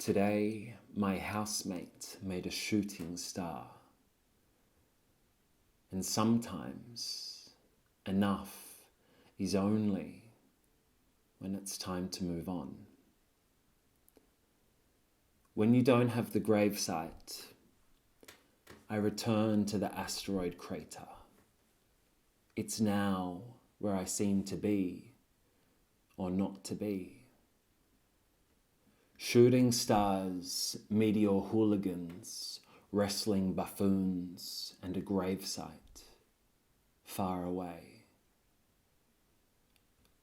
Today, my housemate made a shooting star. And sometimes, enough is only when it's time to move on. When you don't have the gravesite, I return to the asteroid crater. It's now where I seem to be, or not to be. Shooting stars, meteor hooligans, wrestling buffoons, and a gravesite, far away.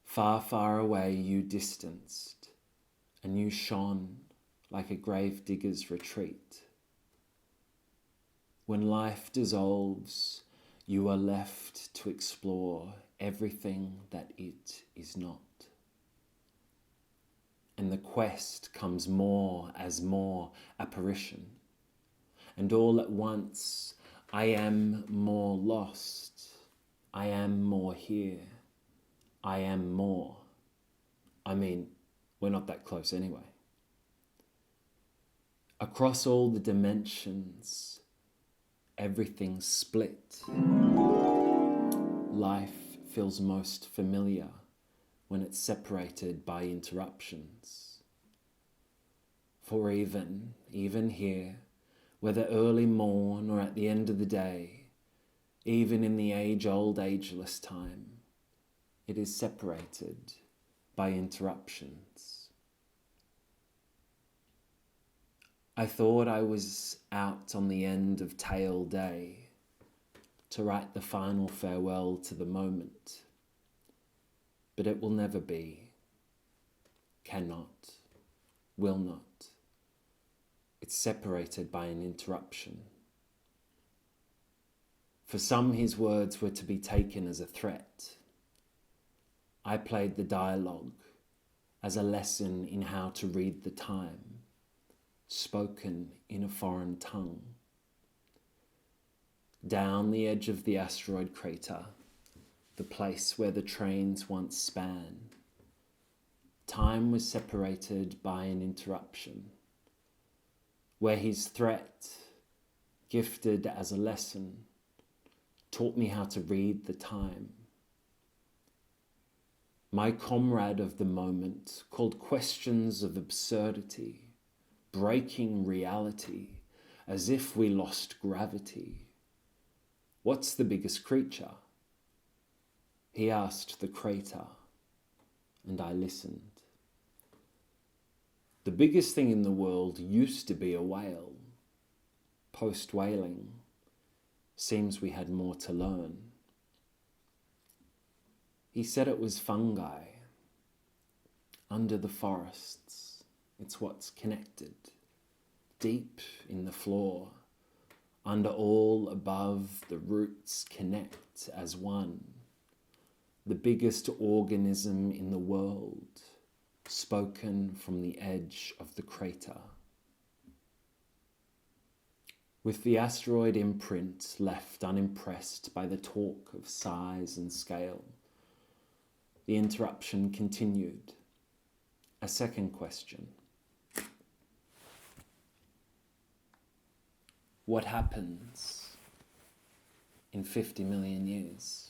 Far, far away you distanced, and you shone like a grave digger's retreat. When life dissolves, you are left to explore everything that it is not. And the quest comes more as more apparition. And all at once, I am more lost. I am more here. I am more. I mean, we're not that close anyway. Across all the dimensions, everything's split. Life feels most familiar when it's separated by interruptions. For even here, whether early morn or at the end of the day, even in the age-old ageless time, it is separated by interruptions. I thought I was out on the end of tail day to write the final farewell to the moment. But it will never be, cannot, will not. It's separated by an interruption. For some, his words were to be taken as a threat. I played the dialogue as a lesson in how to read the time, spoken in a foreign tongue. Down the edge of the asteroid crater, the place where the trains once span, time was separated by an interruption, where his threat, gifted as a lesson, taught me how to read the time. My comrade of the moment called questions of absurdity, breaking reality, as if we lost gravity. What's the biggest creature? He asked the crater, and I listened. The biggest thing in the world used to be a whale. Post-whaling, seems we had more to learn. He said it was fungi. Under the forests, it's what's connected. Deep in the floor, under all above, the roots connect as one. The biggest organism in the world, spoken from the edge of the crater. With the asteroid imprint left unimpressed by the talk of size and scale, the interruption continued. A second question. What happens in 50 million years?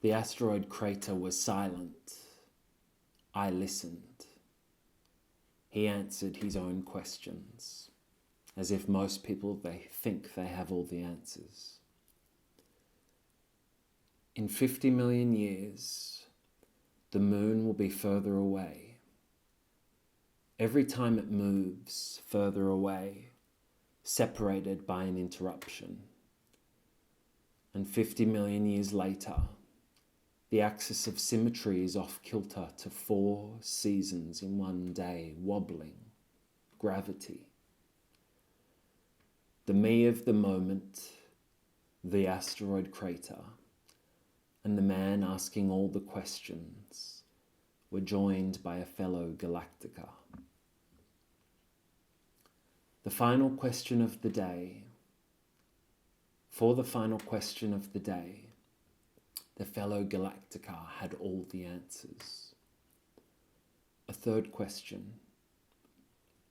The asteroid crater was silent. I listened. He answered his own questions, as if most people, they think they have all the answers. In 50 million years, the moon will be further away. Every time it moves further away, separated by an interruption. And 50 million years later, the axis of symmetry is off kilter to 4 seasons in one day, wobbling, gravity. The me of the moment, the asteroid crater, and the man asking all the questions were joined by a fellow Galactica. The final question of the day, for the final question of the day, the fellow Galactica had all the answers. A third question.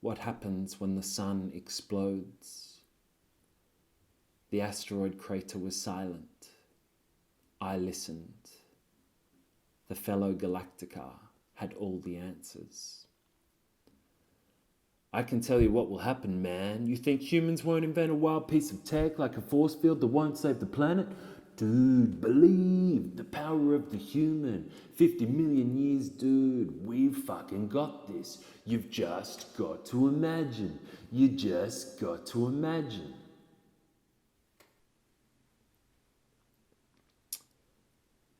What happens when the sun explodes? The asteroid crater was silent. I listened. The fellow Galactica had all the answers. I can tell you what will happen, man. You think humans won't invent a wild piece of tech like a force field that won't save the planet? Dude, believe the power of the human. 50 million years, dude. We've fucking got this. You've just got to imagine. You just got to imagine.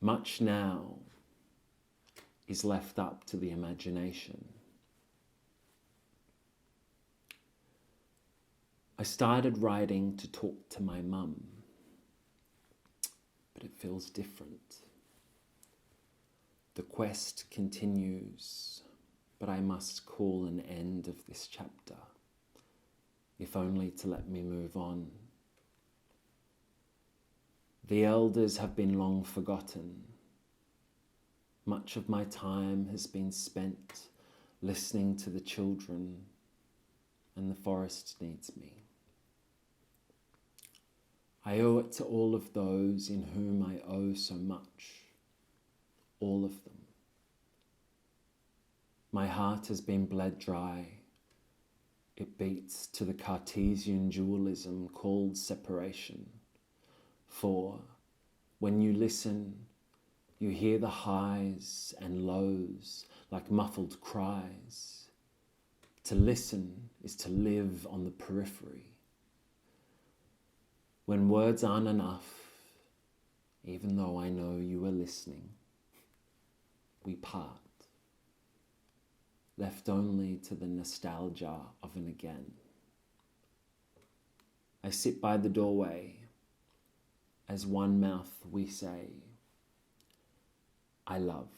Much now is left up to the imagination. I started writing to talk to my mum, but it feels different. The quest continues, but I must call an end of this chapter, if only to let me move on. The elders have been long forgotten. Much of my time has been spent listening to the children, and the forest needs me. I owe it to all of those in whom I owe so much, all of them. My heart has been bled dry. It beats to the Cartesian dualism called separation. For when you listen, you hear the highs and lows like muffled cries. To listen is to live on the periphery. When words aren't enough, even though I know you are listening, we part, left only to the nostalgia of an again. I sit by the doorway. As one mouth we say, I love.